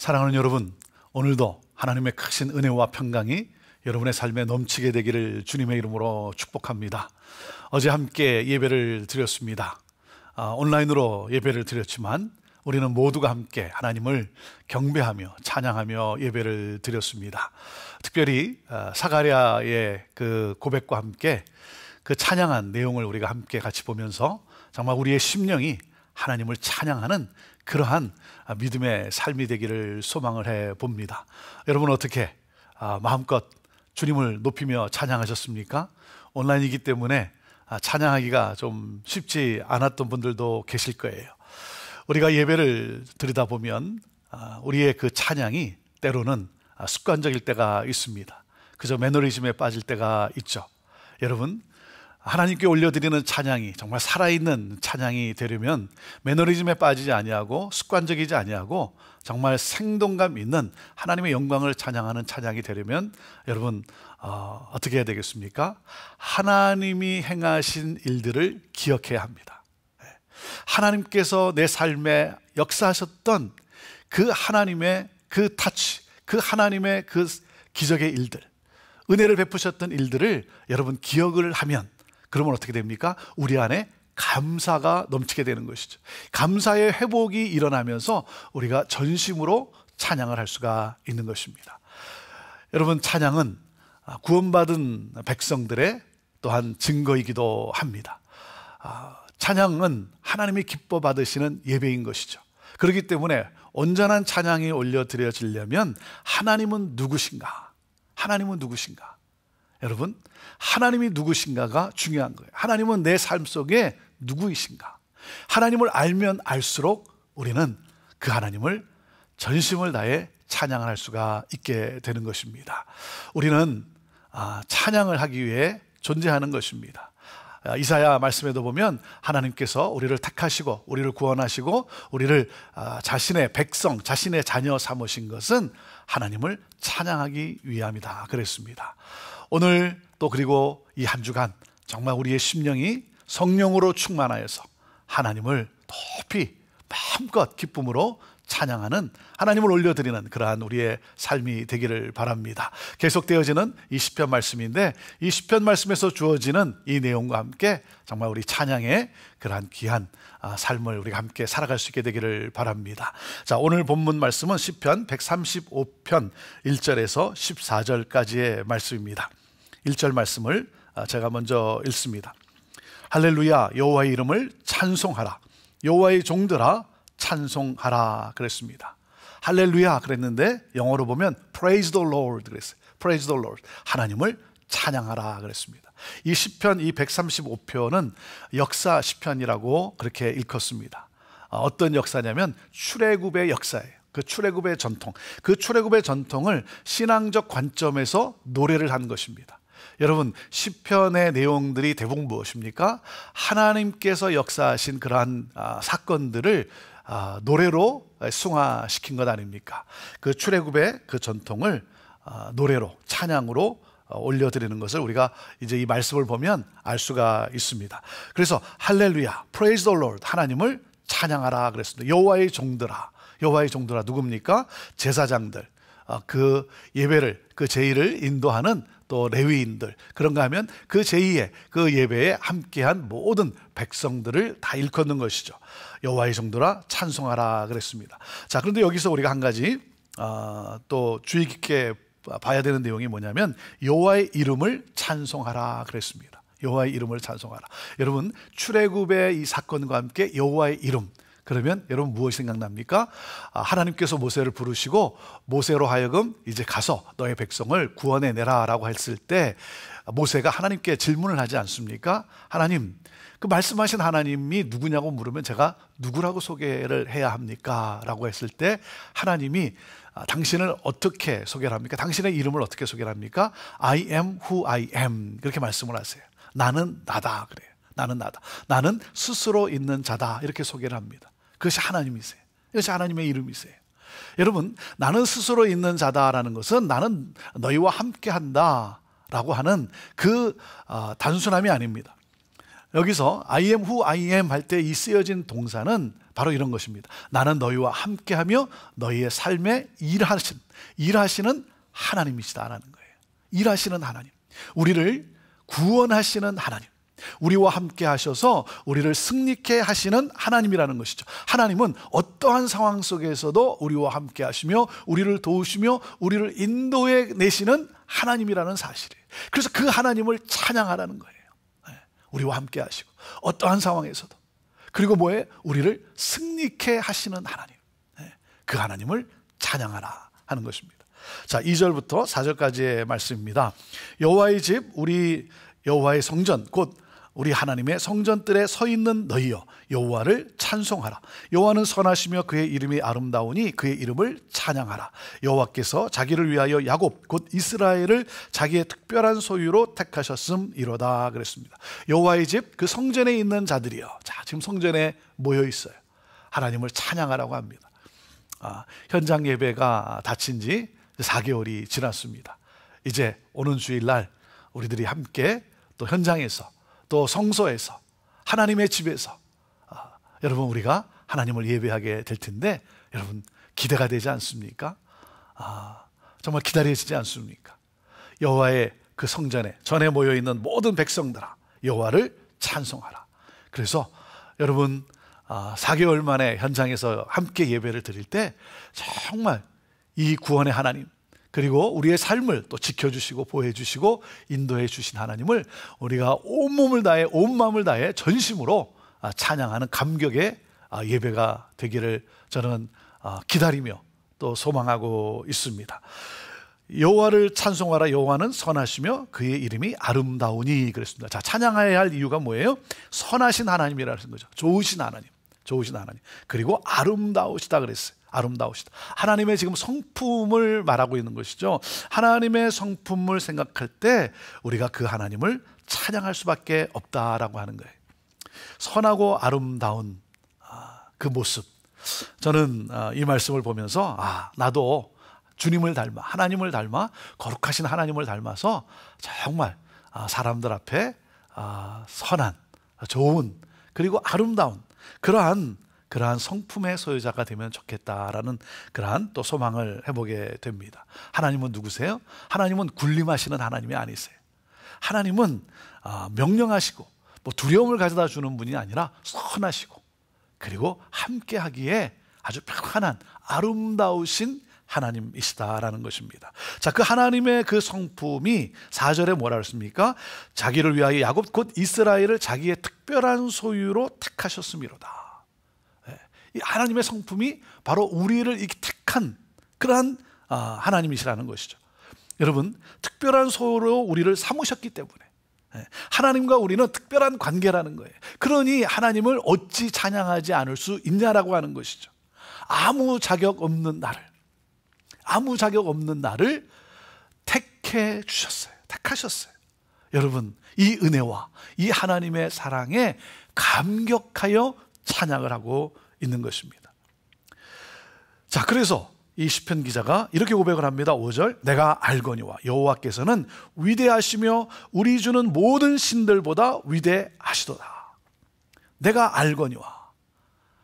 사랑하는 여러분, 오늘도 하나님의 크신 은혜와 평강이 여러분의 삶에 넘치게 되기를 주님의 이름으로 축복합니다. 어제 함께 예배를 드렸습니다. 온라인으로 예배를 드렸지만 우리는 모두가 함께 하나님을 경배하며 찬양하며 예배를 드렸습니다. 특별히 사가랴의 그 고백과 함께 그 찬양한 내용을 우리가 함께 같이 보면서 정말 우리의 심령이 하나님을 찬양하는 그러한 믿음의 삶이 되기를 소망을 해봅니다. 여러분 어떻게 마음껏 주님을 높이며 찬양하셨습니까? 온라인이기 때문에 찬양하기가 좀 쉽지 않았던 분들도 계실 거예요. 우리가 예배를 드리다 보면 우리의 그 찬양이 때로는 습관적일 때가 있습니다. 그저 매너리즘에 빠질 때가 있죠. 여러분, 하나님께 올려드리는 찬양이 정말 살아있는 찬양이 되려면 매너리즘에 빠지지 아니하고 습관적이지 아니하고 정말 생동감 있는 하나님의 영광을 찬양하는 찬양이 되려면 여러분 어떻게 해야 되겠습니까? 하나님이 행하신 일들을 기억해야 합니다. 하나님께서 내 삶에 역사하셨던 그 하나님의 그 타치, 그 하나님의 그 기적의 일들, 은혜를 베푸셨던 일들을 여러분 기억을 하면 그러면 어떻게 됩니까? 우리 안에 감사가 넘치게 되는 것이죠. 감사의 회복이 일어나면서 우리가 전심으로 찬양을 할 수가 있는 것입니다. 여러분, 찬양은 구원받은 백성들의 또한 증거이기도 합니다. 찬양은 하나님이 기뻐 받으시는 예배인 것이죠. 그렇기 때문에 온전한 찬양이 올려드려지려면 하나님은 누구신가? 하나님은 누구신가? 여러분, 하나님이 누구신가가 중요한 거예요. 하나님은 내 삶 속에 누구이신가? 하나님을 알면 알수록 우리는 그 하나님을 전심을 다해 찬양을 할 수가 있게 되는 것입니다. 우리는 찬양을 하기 위해 존재하는 것입니다. 이사야 말씀에도 보면 하나님께서 우리를 택하시고 우리를 구원하시고 우리를 자신의 백성, 자신의 자녀 삼으신 것은 하나님을 찬양하기 위함이다 그랬습니다. 오늘 또 그리고 이 한 주간 정말 우리의 심령이 성령으로 충만하여서 하나님을 높이 마음껏 기쁨으로 찬양하는, 하나님을 올려드리는 그러한 우리의 삶이 되기를 바랍니다. 계속되어지는 이 시편 말씀인데 이 시편 말씀에서 주어지는 이 내용과 함께 정말 우리 찬양의 그러한 귀한 삶을 우리가 함께 살아갈 수 있게 되기를 바랍니다. 자, 오늘 본문 말씀은 시편 135편 1절에서 14절까지의 말씀입니다. 1절 말씀을 제가 먼저 읽습니다. 할렐루야, 여호와의 이름을 찬송하라. 여호와의 종들아 찬송하라 그랬습니다. 할렐루야 그랬는데 영어로 보면 Praise the Lord 그랬어요. Praise the Lord, 하나님을 찬양하라 그랬습니다. 이 시편, 이 135편은 역사 시편이라고 그렇게 일컫습니다. 어떤 역사냐면 출애굽의 역사예요. 그 출애굽의 전통, 그 출애굽의 전통을 신앙적 관점에서 노래를 한 것입니다. 여러분, 시편의 내용들이 대부분 무엇입니까? 하나님께서 역사하신 그러한 사건들을 노래로 승화시킨 것 아닙니까? 그 출애굽의 그 전통을 노래로, 찬양으로 올려드리는 것을 우리가 이제 이 말씀을 보면 알 수가 있습니다. 그래서 할렐루야, Praise the Lord, 하나님을 찬양하라 그랬습니다. 여호와의 종들아, 여호와의 종들아 누굽니까? 제사장들, 그 예배를, 그 제의를 인도하는 또 레위인들, 그런가 하면 그 제의에, 그 예배에 함께한 모든 백성들을 다 일컫는 것이죠. 여호와의 종들아 찬송하라 그랬습니다. 자, 그런데 여기서 우리가 한 가지 또 주의 깊게 봐야 되는 내용이 뭐냐면 여호와의 이름을 찬송하라 그랬습니다. 여호와의 이름을 찬송하라. 여러분, 출애굽의 이 사건과 함께 여호와의 이름, 그러면 여러분 무엇이 생각납니까? 하나님께서 모세를 부르시고 모세로 하여금 이제 가서 너의 백성을 구원해내라 라고 했을 때 모세가 하나님께 질문을 하지 않습니까? 하나님, 그 말씀하신 하나님이 누구냐고 물으면 제가 누구라고 소개를 해야 합니까? 라고 했을 때 하나님이 당신을 어떻게 소개를 합니까? 당신의 이름을 어떻게 소개를 합니까? I am who I am, 그렇게 말씀을 하세요. 나는 나다 그래요. 나는 나다. 나는 스스로 있는 자다, 이렇게 소개를 합니다. 그것이 하나님이세요. 이것이 하나님의 이름이세요. 여러분, 나는 스스로 있는 자다라는 것은 나는 너희와 함께한다 라고 하는 그 단순함이 아닙니다. 여기서 I am who I am 할 때 이 쓰여진 동사는 바로 이런 것입니다. 나는 너희와 함께하며 너희의 삶에 일하시는 하나님이시다라는 거예요. 일하시는 하나님, 우리를 구원하시는 하나님, 우리와 함께 하셔서 우리를 승리케 하시는 하나님이라는 것이죠. 하나님은 어떠한 상황 속에서도 우리와 함께 하시며 우리를 도우시며 우리를 인도해 내시는 하나님이라는 사실이에요. 그래서 그 하나님을 찬양하라는 거예요. 우리와 함께 하시고 어떠한 상황에서도, 그리고 뭐예요? 우리를 승리케 하시는 하나님, 그 하나님을 찬양하라 하는 것입니다. 자, 2절부터 4절까지의 말씀입니다. 여호와의 집, 우리 여호와의 성전, 곧 우리 하나님의 성전뜰에 서 있는 너희여, 여호와를 찬송하라. 여호와는 선하시며 그의 이름이 아름다우니 그의 이름을 찬양하라. 여호와께서 자기를 위하여 야곱, 곧 이스라엘을 자기의 특별한 소유로 택하셨음이로다 그랬습니다. 여호와의 집, 그 성전에 있는 자들이여. 자, 지금 성전에 모여 있어요. 하나님을 찬양하라고 합니다. 현장 예배가 닫힌 지 4개월이 지났습니다. 이제 오는 주일날 우리들이 함께 또 현장에서, 또 성소에서, 하나님의 집에서 여러분 우리가 하나님을 예배하게 될 텐데, 여러분 기대가 되지 않습니까? 정말 기다려지지 않습니까? 여호와의 그 성전에 전에 모여있는 모든 백성들아, 여호와를 찬송하라. 그래서 여러분 4개월 만에 현장에서 함께 예배를 드릴 때 정말 이 구원의 하나님, 그리고 우리의 삶을 또 지켜주시고 보호해주시고 인도해 주신 하나님을 우리가 온몸을 다해, 온 마음을 다해 전심으로 찬양하는 감격의 예배가 되기를 저는 기다리며 또 소망하고 있습니다. 여호와를 찬송하라. 여호와는 선하시며 그의 이름이 아름다우니 그랬습니다. 자, 찬양해야 할 이유가 뭐예요? 선하신 하나님이라는 거죠. 좋으신 하나님, 좋으신 하나님, 그리고 아름다우시다 그랬어요. 아름다우시다. 하나님의 지금 성품을 말하고 있는 것이죠. 하나님의 성품을 생각할 때 우리가 그 하나님을 찬양할 수밖에 없다라고 하는 거예요. 선하고 아름다운 그 모습, 저는 이 말씀을 보면서 나도 주님을 닮아, 하나님을 닮아, 거룩하신 하나님을 닮아서 정말 사람들 앞에 선한, 좋은, 그리고 아름다운 그러한 성품의 소유자가 되면 좋겠다라는 그러한 또 소망을 해보게 됩니다. 하나님은 누구세요? 하나님은 군림하시는 하나님이 아니세요. 하나님은 명령하시고 뭐 두려움을 가져다 주는 분이 아니라 선하시고, 그리고 함께 하기에 아주 편안한 아름다우신 하나님이시다라는 것입니다. 자, 그 하나님의 그 성품이 4절에 뭐라 그랬습니까? 자기를 위하여 야곱 곧 이스라엘을 자기의 특별한 소유로 택하셨음이로다. 이 하나님의 성품이 바로 우리를 이렇게 택한 그러한 하나님이시라는 것이죠. 여러분, 특별한 소유로 우리를 삼으셨기 때문에 하나님과 우리는 특별한 관계라는 거예요. 그러니 하나님을 어찌 찬양하지 않을 수 있냐라고 하는 것이죠. 아무 자격 없는 나를 택해 주셨어요. 택하셨어요. 여러분, 이 은혜와 이 하나님의 사랑에 감격하여 찬양을 하고 있는 것입니다. 자, 그래서 이 시편 기자가 이렇게 고백을 합니다. 5절, 내가 알거니와 여호와께서는 위대하시며 우리 주는 모든 신들보다 위대하시도다. 내가 알거니와,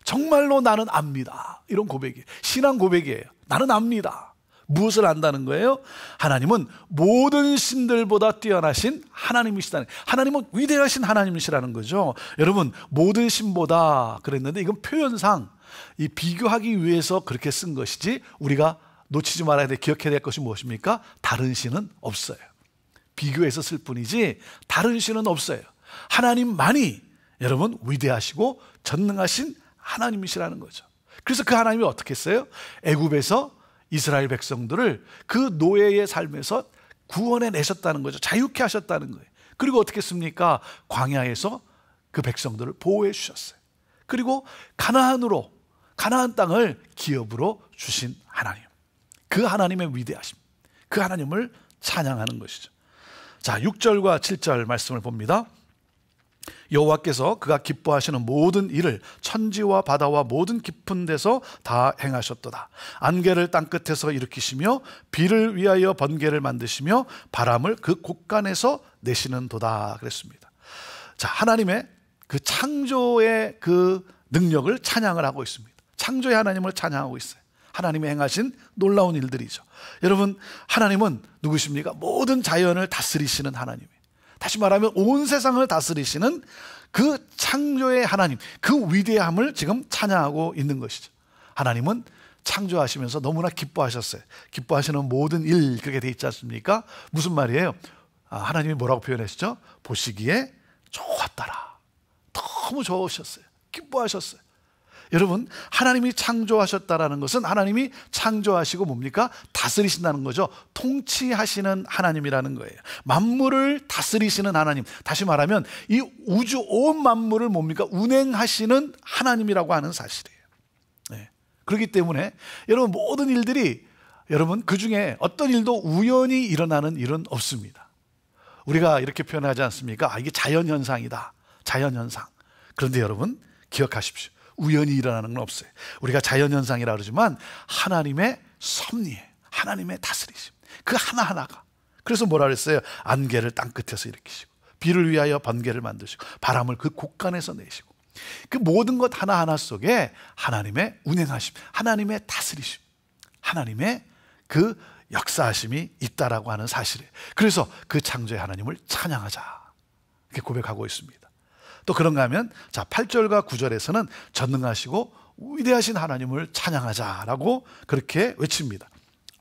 정말로 나는 압니다. 이런 고백이에요. 신앙 고백이에요. 나는 압니다. 무엇을 안다는 거예요? 하나님은 모든 신들보다 뛰어나신 하나님이시다는, 하나님은 위대하신 하나님이시라는 거죠. 여러분, 모든 신보다 그랬는데 이건 표현상 이 비교하기 위해서 그렇게 쓴 것이지, 우리가 놓치지 말아야 돼, 기억해야 될 것이 무엇입니까? 다른 신은 없어요. 비교해서 쓸 뿐이지 다른 신은 없어요. 하나님만이 여러분 위대하시고 전능하신 하나님이시라는 거죠. 그래서 그 하나님이 어떻게 했어요? 애굽에서 이스라엘 백성들을 그 노예의 삶에서 구원해 내셨다는 거죠. 자유케 하셨다는 거예요. 그리고 어떻게 했습니까? 광야에서 그 백성들을 보호해 주셨어요. 그리고 가나안 땅을 기업으로 주신 하나님, 그 하나님의 위대하심, 그 하나님을 찬양하는 것이죠. 자, 6절과 7절 말씀을 봅니다. 여호와께서 그가 기뻐하시는 모든 일을 천지와 바다와 모든 깊은 데서 다 행하셨도다. 안개를 땅끝에서 일으키시며 비를 위하여 번개를 만드시며 바람을 그 곳간에서 내시는 도다 그랬습니다. 자, 하나님의 그 창조의 그 능력을 찬양을 하고 있습니다. 창조의 하나님을 찬양하고 있어요. 하나님이 행하신 놀라운 일들이죠. 여러분, 하나님은 누구십니까? 모든 자연을 다스리시는 하나님. 다시 말하면 온 세상을 다스리시는 그 창조의 하나님, 그 위대함을 지금 찬양하고 있는 것이죠. 하나님은 창조하시면서 너무나 기뻐하셨어요. 기뻐하시는 모든 일, 그렇게 돼 있지 않습니까? 무슨 말이에요? 하나님이 뭐라고 표현하시죠? 보시기에 좋았더라. 너무 좋으셨어요. 기뻐하셨어요. 여러분, 하나님이 창조하셨다라는 것은 하나님이 창조하시고 뭡니까? 다스리신다는 거죠. 통치하시는 하나님이라는 거예요. 만물을 다스리시는 하나님. 다시 말하면 이 우주 온 만물을 뭡니까? 운행하시는 하나님이라고 하는 사실이에요. 네. 그렇기 때문에 여러분, 모든 일들이, 여러분, 그 중에 어떤 일도 우연히 일어나는 일은 없습니다. 우리가 이렇게 표현하지 않습니까? 이게 자연현상이다. 자연현상. 그런데 여러분, 기억하십시오. 우연히 일어나는 건 없어요. 우리가 자연현상이라 그러지만 하나님의 섭리에, 하나님의 다스리심, 그 하나하나가. 그래서 뭐라 그랬어요? 안개를 땅끝에서 일으키시고, 비를 위하여 번개를 만드시고, 바람을 그 곳간에서 내시고, 그 모든 것 하나하나 속에 하나님의 운행하심, 하나님의 다스리심, 하나님의 그 역사하심이 있다라고 하는 사실이에요. 그래서 그 창조의 하나님을 찬양하자, 이렇게 고백하고 있습니다. 또 그런가 하면 8절과 9절에서는 전능하시고 위대하신 하나님을 찬양하자라고 그렇게 외칩니다.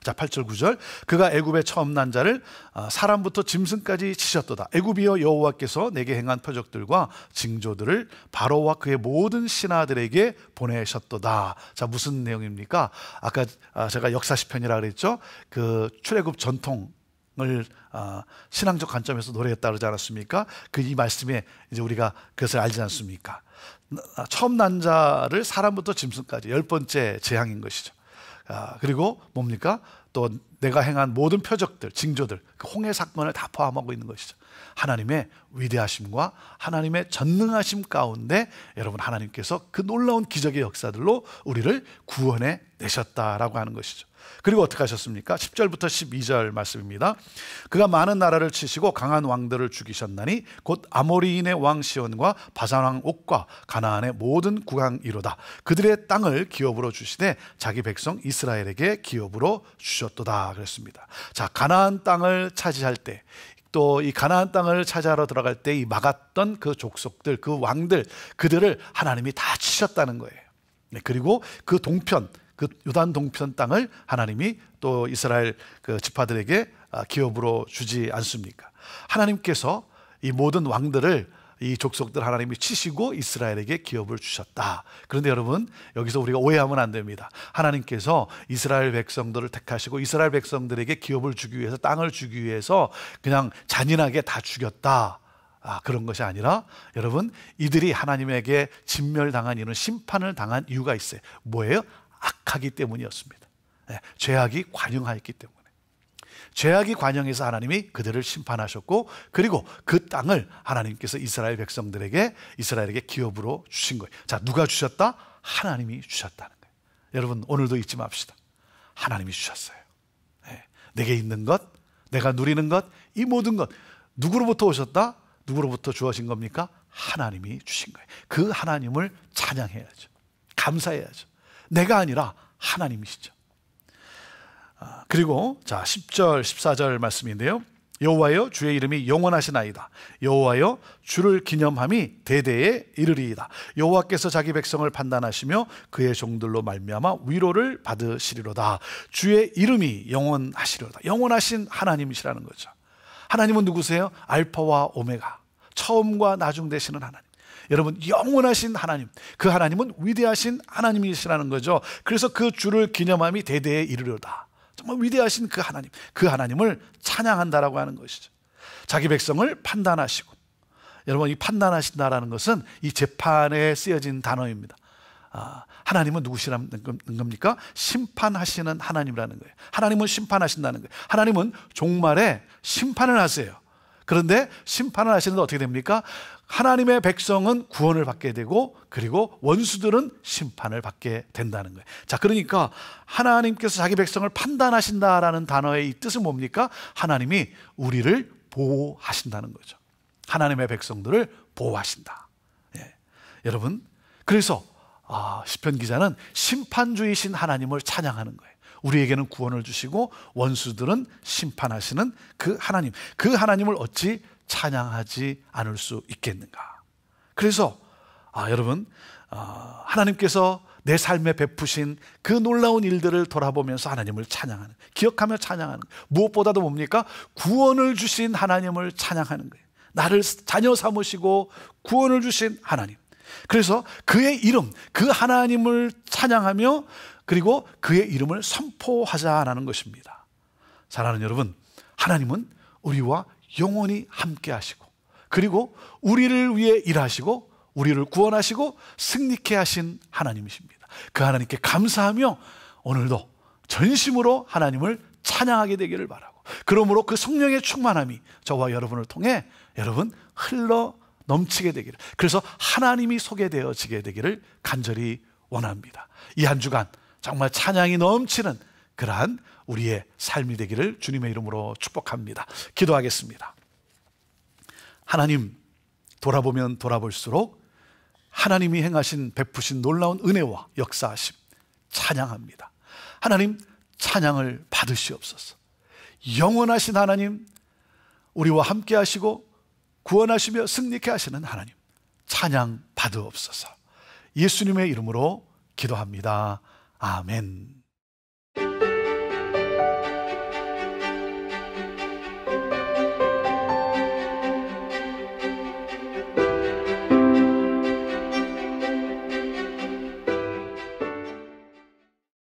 8절 9절, 그가 애굽의 처음 난 자를 사람부터 짐승까지 치셨도다. 애굽이여, 여호와께서 내게 행한 표적들과 징조들을 바로와 그의 모든 신하들에게 보내셨도다. 자, 무슨 내용입니까? 아까 제가 역사 시편이라 그랬죠. 그 출애굽 전통을 신앙적 관점에서 노래했다 그러지 않았습니까? 이 말씀에 이제 우리가 그것을 알지 않습니까? 처음 난 자를 사람부터 짐승까지 10번째 재앙인 것이죠. 그리고 뭡니까? 또 내가 행한 모든 표적들, 징조들, 그 홍해 사건을 다 포함하고 있는 것이죠. 하나님의 위대하심과 하나님의 전능하심 가운데 여러분, 하나님께서 그 놀라운 기적의 역사들로 우리를 구원해 내셨다라고 하는 것이죠. 그리고 어떻게 하셨습니까? 10절부터 12절 말씀입니다. 그가 많은 나라를 치시고 강한 왕들을 죽이셨나니 곧 아모리인의 왕 시온과 바산 왕 옥과 가나안의 모든 국왕이로다. 그들의 땅을 기업으로 주시되 자기 백성 이스라엘에게 기업으로 주셨도다 그랬습니다. 자, 가나안 땅을 차지할 때, 또 이 가나안 땅을 차지하러 들어갈 때 이 막았던 그 족속들, 그 왕들, 그들을 하나님이 다 치셨다는 거예요. 네, 그리고 그 동편, 그 요단 동편 땅을 하나님이 또 이스라엘 그 지파들에게 기업으로 주지 않습니까? 하나님께서 이 모든 왕들을, 이 족속들 하나님이 치시고 이스라엘에게 기업을 주셨다. 그런데 여러분, 여기서 우리가 오해하면 안 됩니다. 하나님께서 이스라엘 백성들을 택하시고 이스라엘 백성들에게 기업을 주기 위해서, 땅을 주기 위해서 그냥 잔인하게 다 죽였다, 그런 것이 아니라, 여러분, 이들이 하나님에게 진멸당한 이유는, 심판을 당한 이유가 있어요. 뭐예요? 악하기 때문이었습니다. 네, 죄악이 관영하였기 때문에. 죄악이 관영해서 하나님이 그들을 심판하셨고, 그리고 그 땅을 하나님께서 이스라엘 백성들에게, 이스라엘에게 기업으로 주신 거예요. 자, 누가 주셨다? 하나님이 주셨다는 거예요. 여러분, 오늘도 잊지 맙시다. 하나님이 주셨어요. 네, 내게 있는 것, 내가 누리는 것, 이 모든 것 누구로부터 오셨다? 누구로부터 주어진 겁니까? 하나님이 주신 거예요. 그 하나님을 찬양해야죠. 감사해야죠. 내가 아니라 하나님이시죠. 그리고 자, 10절 14절 말씀인데요. 여호와여, 주의 이름이 영원하시나이다. 여호와여, 주를 기념함이 대대에 이르리이다. 여호와께서 자기 백성을 판단하시며 그의 종들로 말미암아 위로를 받으시리로다. 주의 이름이 영원하시리로다. 영원하신 하나님이시라는 거죠. 하나님은 누구세요? 알파와 오메가, 처음과 나중 되시는 하나님. 여러분, 영원하신 하나님, 그 하나님은 위대하신 하나님이시라는 거죠. 그래서 그 주를 기념함이 대대에 이르려다. 정말 위대하신 그 하나님, 그 하나님을 찬양한다라고 하는 것이죠. 자기 백성을 판단하시고, 여러분, 이 판단하신다라는 것은 이 재판에 쓰여진 단어입니다. 하나님은 누구시라는 겁니까? 심판하시는 하나님이라는 거예요. 하나님은 심판하신다는 거예요. 하나님은 종말에 심판을 하세요. 그런데 심판을 하시는데 어떻게 됩니까? 하나님의 백성은 구원을 받게 되고, 그리고 원수들은 심판을 받게 된다는 거예요. 자, 그러니까 하나님께서 자기 백성을 판단하신다라는 단어의 이 뜻은 뭡니까? 하나님이 우리를 보호하신다는 거죠. 하나님의 백성들을 보호하신다. 예. 여러분, 그래서 시편 기자는 심판주이신 하나님을 찬양하는 거예요. 우리에게는 구원을 주시고 원수들은 심판하시는 그 하나님을 어찌 찬양하지 않을 수 있겠는가. 그래서 여러분, 하나님께서 내 삶에 베푸신 그 놀라운 일들을 돌아보면서 하나님을 찬양하는, 기억하며 찬양하는, 무엇보다도 뭡니까? 구원을 주신 하나님을 찬양하는 거예요. 나를 자녀 삼으시고 구원을 주신 하나님. 그래서 그의 이름, 그 하나님을 찬양하며 그리고 그의 이름을 선포하자라는 것입니다. 사랑하는 여러분, 하나님은 우리와 영원히 함께 하시고, 그리고 우리를 위해 일하시고 우리를 구원하시고 승리케 하신 하나님이십니다. 그 하나님께 감사하며 오늘도 전심으로 하나님을 찬양하게 되기를 바라고, 그러므로 그 성령의 충만함이 저와 여러분을 통해 여러분 흘러 넘치게 되기를, 그래서 하나님이 소개되어지게 되기를 간절히 원합니다. 이 한 주간 정말 찬양이 넘치는 그러한 우리의 삶이 되기를 주님의 이름으로 축복합니다. 기도하겠습니다. 하나님, 돌아보면 돌아볼수록 하나님이 행하신 베푸신 놀라운 은혜와 역사하심 찬양합니다. 하나님, 찬양을 받으시옵소서. 영원하신 하나님, 우리와 함께 하시고 구원하시며 승리케 하시는 하나님, 찬양 받으옵소서. 예수님의 이름으로 기도합니다. 아멘.